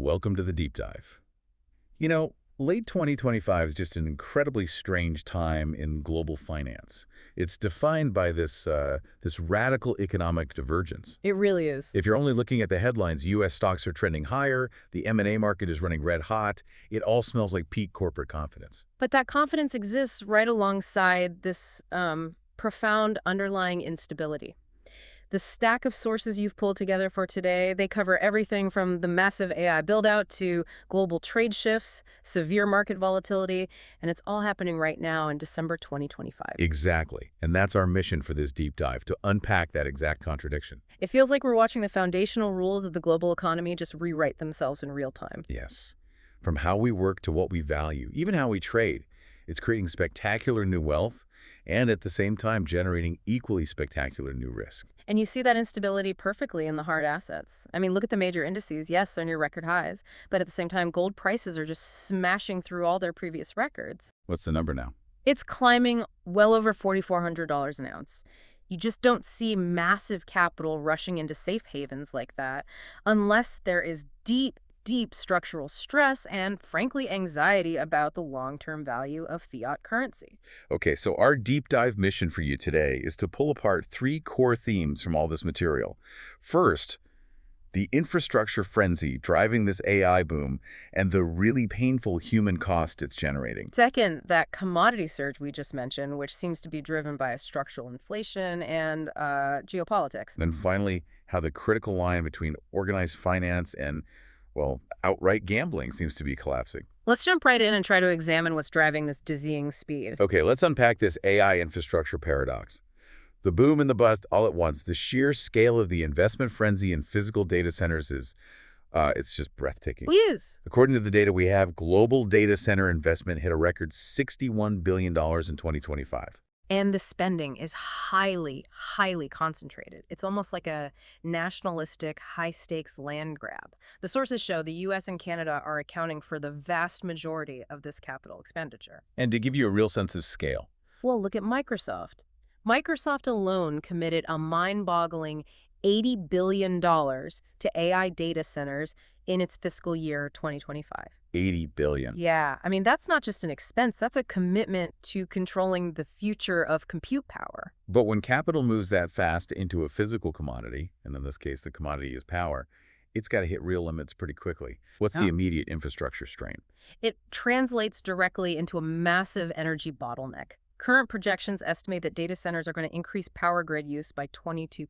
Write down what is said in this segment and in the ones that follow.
Welcome to the deep dive. Late 2025 is just an incredibly strange time in global finance. It's defined by this radical economic divergence. It really is. If you're only looking at the headlines, U.S. stocks are trending higher, the M&A market is running red hot, it all smells like peak corporate confidence. But that confidence exists right alongside this profound underlying instability. The stack of sources you've pulled together for today, they cover everything from the massive AI build-out to global trade shifts, severe market volatility, and it's all happening right now in December 2025. Exactly. And that's our mission for this deep dive, to unpack that exact contradiction. It feels like we're watching the foundational rules of the global economy just rewrite themselves in real time. Yes. From how we work to what we value, even how we trade, it's creating spectacular new wealth and at the same time generating equally spectacular new risk. And you see that instability perfectly in the hard assets. I mean, look at the major indices. Yes, they're near record highs, but at the same time, gold prices are just smashing through all their previous records. What's the number now? It's climbing well over $4,400 an ounce. You just don't see massive capital rushing into safe havens like that unless there is deep structural stress and, frankly, anxiety about the long-term value of fiat currency. Okay, so our deep dive mission for you today is to pull apart three core themes from all this material. First, the infrastructure frenzy driving this AI boom and the really painful human cost it's generating. Second, that commodity surge we just mentioned, which seems to be driven by structural inflation and geopolitics. And then finally, how the critical line between organized finance and, well, outright gambling seems to be collapsing. Let's jump right in and try to examine what's driving this dizzying speed. Okay, let's unpack this AI infrastructure paradox. The boom and the bust all at once. The sheer scale of the investment frenzy in physical data centers is, it's just breathtaking. Please. According to the data we have, global data center investment hit a record $61 billion in 2025. And the spending is highly concentrated. It's almost like a nationalistic, high-stakes land grab. The sources show the U.S. and Canada are accounting for the vast majority of this capital expenditure. And to give you a real sense of scale. Well, look at Microsoft. Microsoft alone committed a mind-boggling $80 billion to AI data centers in its fiscal year 2025. 80 billion. Yeah, I mean, that's not just an expense, that's a commitment to controlling the future of compute power. But when capital moves that fast into a physical commodity, and in this case the commodity is power, it's got to hit real limits pretty quickly. What's the immediate infrastructure strain? It translates directly into a massive energy bottleneck. Current projections estimate that data centers are going to increase power grid use by 22%.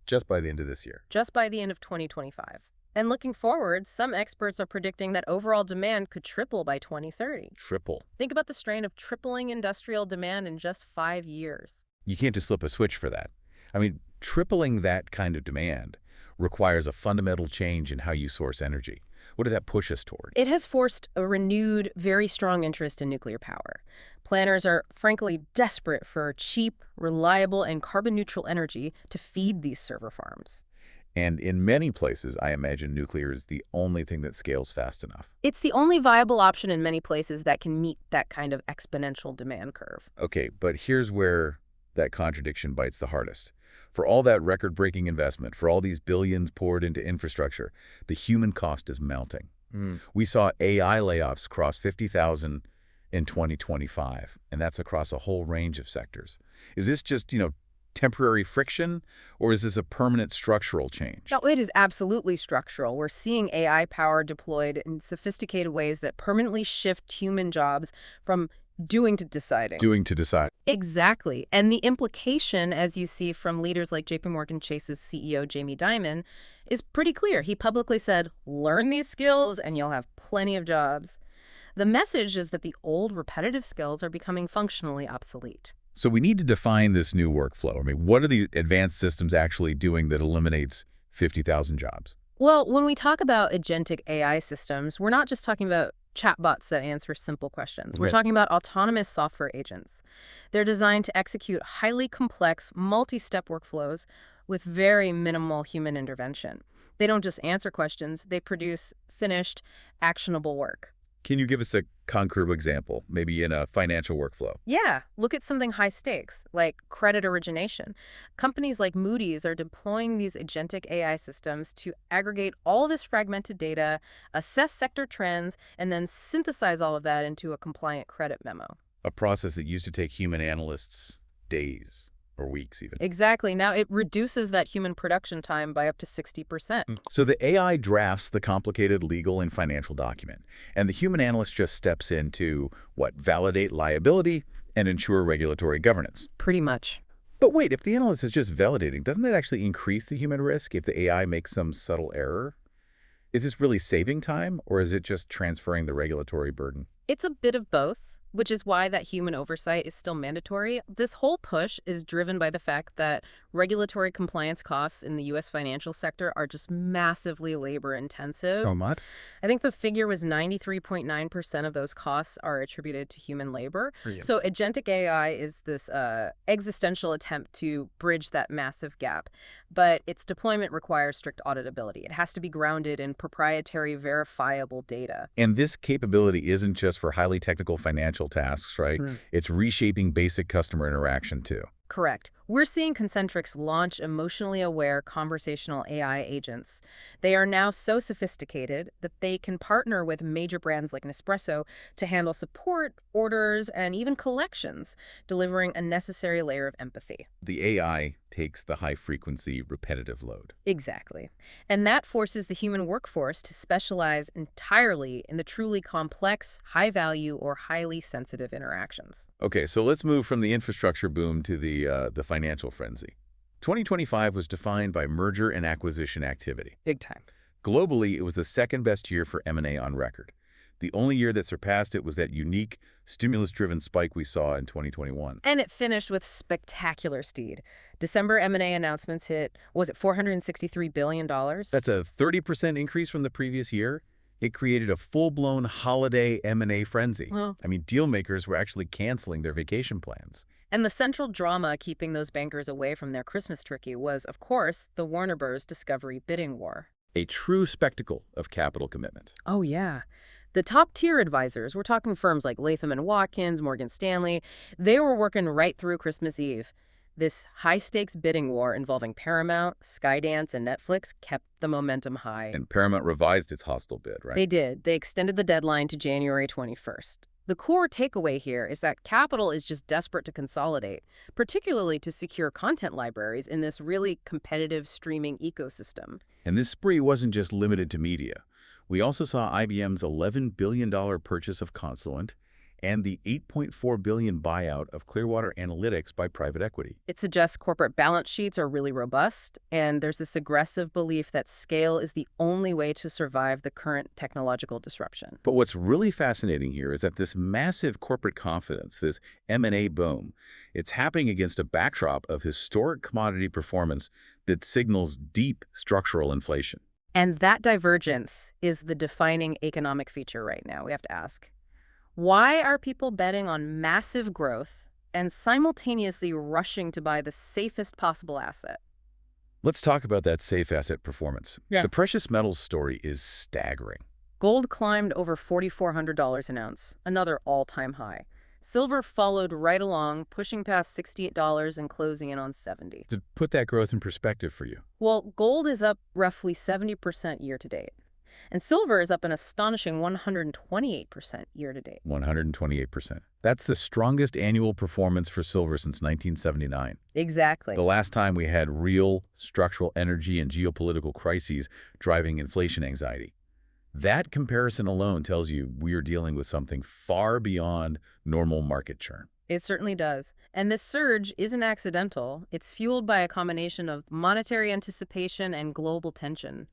Just by the end of this year. Just by the end of 2025. And looking forward, some experts are predicting that overall demand could triple by 2030. Triple. Think about the strain of tripling industrial demand in just 5 years. You can't just flip a switch for that. I mean, tripling that kind of demand requires a fundamental change in how you source energy. What does that push us toward? It has forced a renewed, very strong interest in nuclear power. Planners are, frankly, desperate for cheap, reliable, and carbon-neutral energy to feed these server farms. And in many places, I imagine nuclear is the only thing that scales fast enough. It's the only viable option in many places that can meet that kind of exponential demand curve. Okay, but here's where that contradiction bites the hardest. For all that record-breaking investment, for all these billions poured into infrastructure, the human cost is mounting. We saw AI layoffs cross 50,000 in 2025, and that's across a whole range of sectors. Is this just, temporary friction, or is this a permanent structural change? No, it is absolutely structural. We're seeing AI power deployed in sophisticated ways that permanently shift human jobs from doing to deciding. Doing to decide. Exactly. And the implication, as you see from leaders like JPMorgan Chase's CEO, Jamie Dimon, is pretty clear. He publicly said, learn these skills and you'll have plenty of jobs. The message is that the old repetitive skills are becoming functionally obsolete. So we need to define this new workflow. I mean, what are the advanced systems actually doing that eliminates 50,000 jobs? Well, when we talk about agentic AI systems, we're not just talking about chatbots that answer simple questions. We're talking about autonomous software agents. They're designed to execute highly complex, multi-step workflows with very minimal human intervention. They don't just answer questions, they produce finished, actionable work. Can you give us a concrete example, maybe in a financial workflow? Yeah, look at something high stakes, like credit origination. Companies like Moody's are deploying these agentic AI systems to aggregate all this fragmented data, assess sector trends, and then synthesize all of that into a compliant credit memo. A process that used to take human analysts days or weeks even. Exactly. Now it reduces that human production time by up to 60%. So the AI drafts the complicated legal and financial document, and the human analyst just steps in to, what, validate liability and ensure regulatory governance. Pretty much. But wait, if the analyst is just validating, doesn't that actually increase the human risk if the AI makes some subtle error? Is this really saving time, or is it just transferring the regulatory burden? It's a bit of both, which is why that human oversight is still mandatory. This whole push is driven by the fact that regulatory compliance costs in the U.S. financial sector are just massively labor intensive. Oh, what? I think the figure was 93.9% of those costs are attributed to human labor. Yeah. So agentic AI is this existential attempt to bridge that massive gap. But its deployment requires strict auditability. It has to be grounded in proprietary, verifiable data. And this capability isn't just for highly technical financial tasks, right? It's reshaping basic customer interaction, too. Correct. We're seeing Concentrix launch emotionally aware conversational AI agents. They are now so sophisticated that they can partner with major brands like Nespresso to handle support, orders, and even collections, delivering a necessary layer of empathy. The AI takes the high-frequency, repetitive load. Exactly. And that forces the human workforce to specialize entirely in the truly complex, high-value, or highly sensitive interactions. Okay, so let's move from the infrastructure boom to the financial frenzy. 2025 was defined by merger and acquisition activity. Big time. Globally, it was the second best year for M&A on record. The only year that surpassed it was that unique, stimulus-driven spike we saw in 2021. And it finished with spectacular speed. December M&A announcements hit, was it $463 billion? That's a 30% increase from the previous year. It created a full-blown holiday M&A frenzy. Well, I mean, deal makers were actually canceling their vacation plans. and the central drama keeping those bankers away from their Christmas turkey was, of course, the Warner Bros. Discovery bidding war. A true spectacle of capital commitment. Oh, yeah. The top-tier advisors, we're talking firms like Latham & Watkins, Morgan Stanley, they were working right through Christmas Eve. This high-stakes bidding war involving Paramount, Skydance, and Netflix kept the momentum high. And Paramount revised its hostile bid, right? They did. They extended the deadline to January 21st. The core takeaway here is that capital is just desperate to consolidate, particularly to secure content libraries in this really competitive streaming ecosystem. And this spree wasn't just limited to media. We also saw IBM's $11 billion purchase of Consulent and the $8.4 billion buyout of Clearwater Analytics by private equity. It suggests corporate balance sheets are really robust, and there's this aggressive belief that scale is the only way to survive the current technological disruption. But what's really fascinating here is that this massive corporate confidence, this M&A boom, it's happening against a backdrop of historic commodity performance that signals deep structural inflation. And that divergence is the defining economic feature right now, we have to ask. Why are people betting on massive growth and simultaneously rushing to buy the safest possible asset? Let's talk about that safe asset performance. Yeah. The precious metals story is staggering. Gold climbed over $4,400 an ounce, another all-time high. Silver followed right along, pushing past $68 and closing in on $70. To put that growth in perspective for you. Well, gold is up roughly 70% year-to-date. And silver is up an astonishing 128% year-to-date. 128%. That's the strongest annual performance for silver since 1979. Exactly. The last time we had real structural energy and geopolitical crises driving inflation anxiety. That comparison alone tells you we are dealing with something far beyond normal market churn. It certainly does. And this surge isn't accidental. It's fueled by a combination of monetary anticipation and global tension.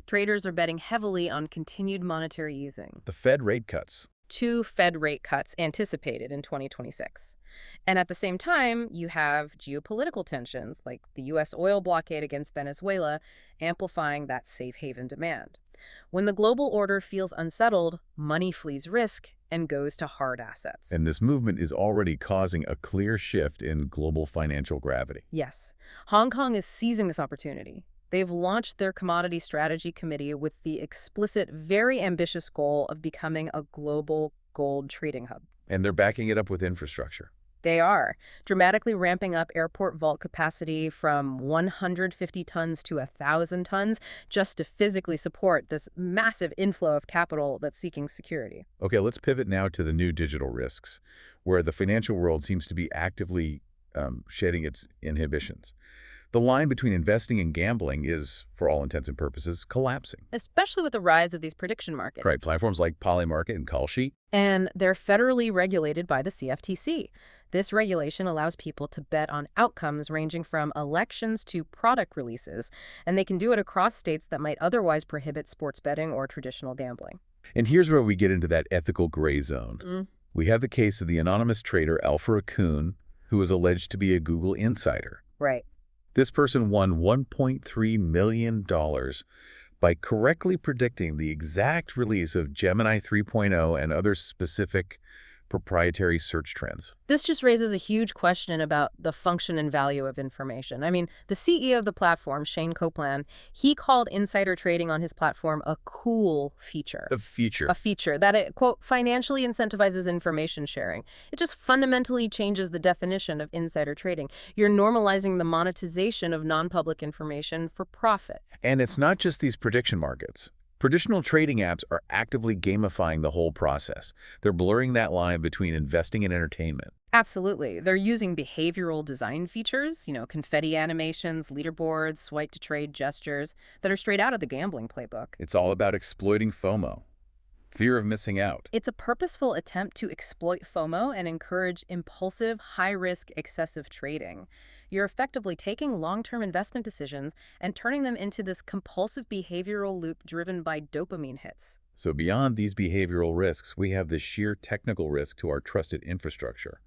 Traders are betting heavily on continued monetary easing. The Fed rate cuts. 2 Fed rate cuts anticipated in 2026. And at the same time, you have geopolitical tensions like the U.S. oil blockade against Venezuela amplifying that safe haven demand. When the global order feels unsettled, money flees risk and goes to hard assets. And this movement is already causing a clear shift in global financial gravity. Yes, Hong Kong is seizing this opportunity. They've launched their commodity strategy committee with the explicit, very ambitious goal of becoming a global gold trading hub. And they're backing it up with infrastructure. They are dramatically ramping up airport vault capacity from 150 tons to 1,000 tons just to physically support this massive inflow of capital that's seeking security. Okay, let's pivot now to the new digital risks, where the financial world seems to be actively shedding its inhibitions. The line between investing and gambling is, for all intents and purposes, collapsing. Especially with the rise of these prediction markets. Right, platforms like Polymarket and Callsheet. And they're federally regulated by the CFTC. This regulation allows people to bet on outcomes ranging from elections to product releases, and they can do it across states that might otherwise prohibit sports betting or traditional gambling. And here's where we get into that ethical gray zone. We have the case of the anonymous trader Alpha Raccoon, who is alleged to be a Google insider. Right. This person won $1.3 million by correctly predicting the exact release of Gemini 3.0 and other specific proprietary search trends. This just raises a huge question about the function and value of information. I mean, the CEO of the platform, Shane Copeland, he called insider trading on his platform a cool feature. A feature. A feature that it, quote, financially incentivizes information sharing. It just fundamentally changes the definition of insider trading. You're normalizing the monetization of non-public information for profit. And it's not just these prediction markets. Traditional trading apps are actively gamifying the whole process. They're blurring that line between investing and entertainment. Absolutely. They're using behavioral design features, confetti animations, leaderboards, swipe to trade gestures that are straight out of the gambling playbook. It's all about exploiting FOMO, fear of missing out. It's a purposeful attempt to exploit FOMO and encourage impulsive, high-risk, excessive trading. You're effectively taking long-term investment decisions and turning them into this compulsive behavioral loop driven by dopamine hits. So beyond these behavioral risks, we have the sheer technical risk to our trusted infrastructure.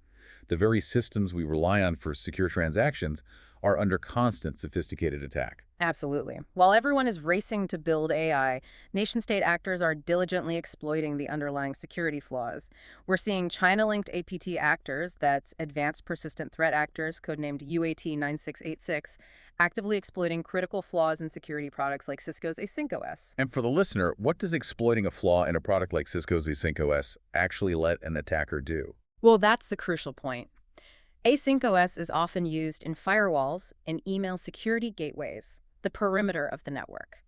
The very systems we rely on for secure transactions are under constant sophisticated attack. Absolutely. While everyone is racing to build AI, nation-state actors are diligently exploiting the underlying security flaws. We're seeing China-linked APT actors, that's Advanced Persistent Threat Actors, codenamed UAT9686, actively exploiting critical flaws in security products like Cisco's Async OS. And for the listener, what does exploiting a flaw in a product like Cisco's Async OS actually let an attacker do? Well, that's the crucial point. Async OS is often used in firewalls and email security gateways, the perimeter of the network.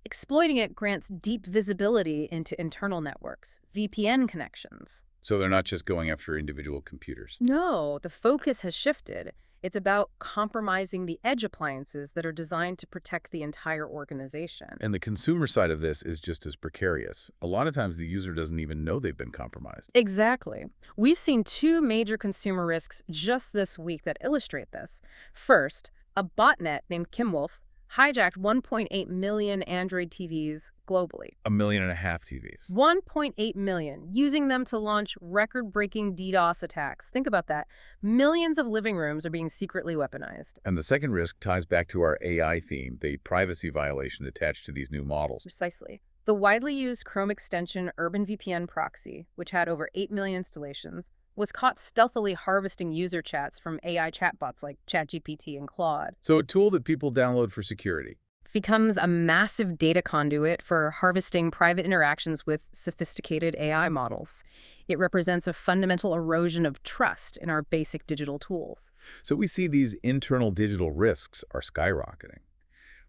Exploiting it grants deep visibility into internal networks, VPN connections. So they're not just going after individual computers. No, the focus has shifted. It's about compromising the edge appliances that are designed to protect the entire organization. And the consumer side of this is just as precarious. A lot of times the user doesn't even know they've been compromised. Exactly. We've seen two major consumer risks just this week that illustrate this. First, a botnet named Kimwolf hijacked 1.8 million Android TVs globally. 1.5 million TVs. 1.8 million, using them to launch record-breaking DDoS attacks. Think about that. Millions of living rooms are being secretly weaponized. And the second risk ties back to our AI theme, the privacy violation attached to these new models. Precisely. The widely used Chrome extension Urban VPN proxy, which had over 8 million installations, was caught stealthily harvesting user chats from AI chatbots like ChatGPT and Claude. So a tool that people download for security. Becomes a massive data conduit for harvesting private interactions with sophisticated AI models. It represents a fundamental erosion of trust in our basic digital tools. So we see these internal digital risks are skyrocketing.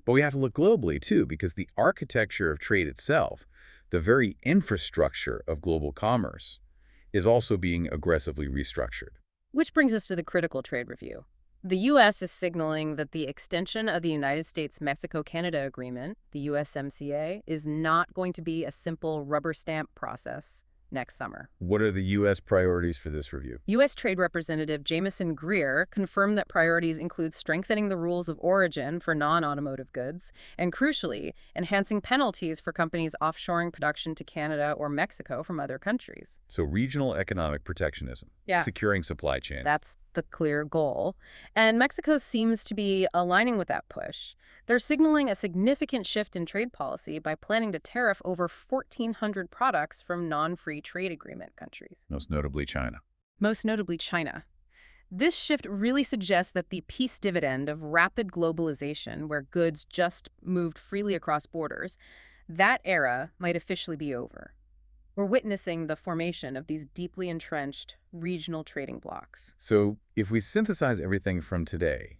But we have to look globally, too, because the architecture of trade itself, the very infrastructure of global commerce, is also being aggressively restructured. Which brings us to the critical trade review. The U.S. is signaling that the extension of the United States-Mexico-Canada Agreement, the USMCA, is not going to be a simple rubber stamp process next summer. What are the U.S. priorities for this review? U.S. Trade Representative Jamieson Greer confirmed that priorities include strengthening the rules of origin for non-automotive goods and, crucially, enhancing penalties for companies offshoring production to Canada or Mexico from other countries. So regional economic protectionism, securing supply chain. That's the clear goal. And Mexico seems to be aligning with that push. They're signaling a significant shift in trade policy by planning to tariff over 1,400 products from non-free trade agreement countries. Most notably China. Most notably China. This shift really suggests that the peace dividend of rapid globalization, where goods just moved freely across borders, that era might officially be over. We're witnessing the formation of these deeply entrenched regional trading blocs. So if we synthesize everything from today,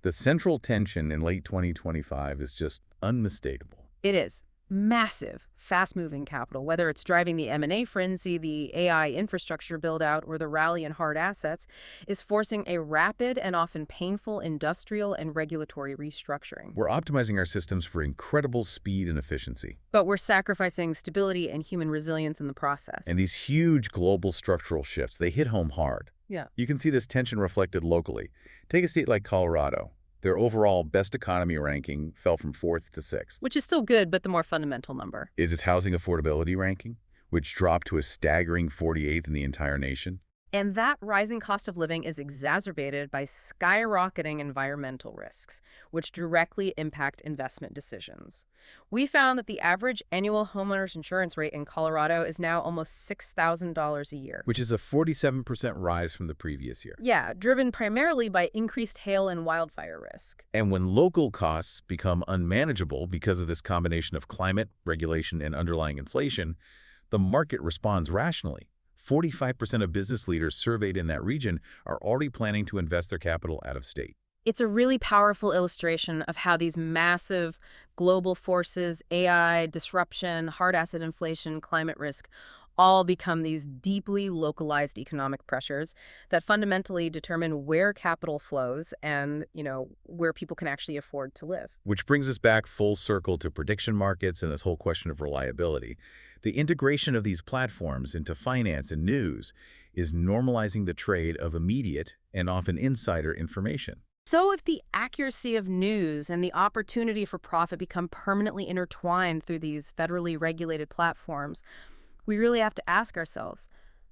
the central tension in late 2025 is just unmistakable. It is massive, fast-moving capital, whether it's driving the M&A frenzy, the AI infrastructure build-out, or the rally in hard assets, is forcing a rapid and often painful industrial and regulatory restructuring. We're optimizing our systems for incredible speed and efficiency. But we're sacrificing stability and human resilience in the process. And these huge global structural shifts, they hit home hard. Yeah. You can see this tension reflected locally. Take a state like Colorado. Their overall best economy ranking fell from 4th to 6th. Which is still good, but the more fundamental number. Is its housing affordability ranking, which dropped to a staggering 48th in the entire nation. And that rising cost of living is exacerbated by skyrocketing environmental risks, which directly impact investment decisions. We found that the average annual homeowners insurance rate in Colorado is now almost $6,000 a year. Which is a 47% rise from the previous year. Yeah, driven primarily by increased hail and wildfire risk. And when local costs become unmanageable because of this combination of climate, regulation, and underlying inflation, the market responds rationally. 45% of business leaders surveyed in that region are already planning to invest their capital out of state. It's a really powerful illustration of how these massive global forces, AI, disruption, hard asset inflation, climate risk, all become these deeply localized economic pressures that fundamentally determine where capital flows and, where people can actually afford to live. Which brings us back full circle to prediction markets and this whole question of reliability. The integration of these platforms into finance and news is normalizing the trade of immediate and often insider information. So if the accuracy of news and the opportunity for profit become permanently intertwined through these federally regulated platforms, we really have to ask ourselves,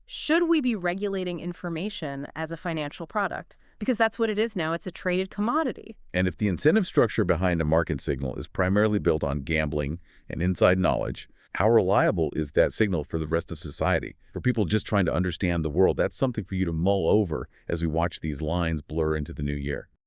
should we be regulating information as a financial product? Because that's what it is now. It's a traded commodity. And if the incentive structure behind a market signal is primarily built on gambling and inside knowledge, how reliable is that signal for the rest of society? For people just trying to understand the world, that's something for you to mull over as we watch these lines blur into the new year.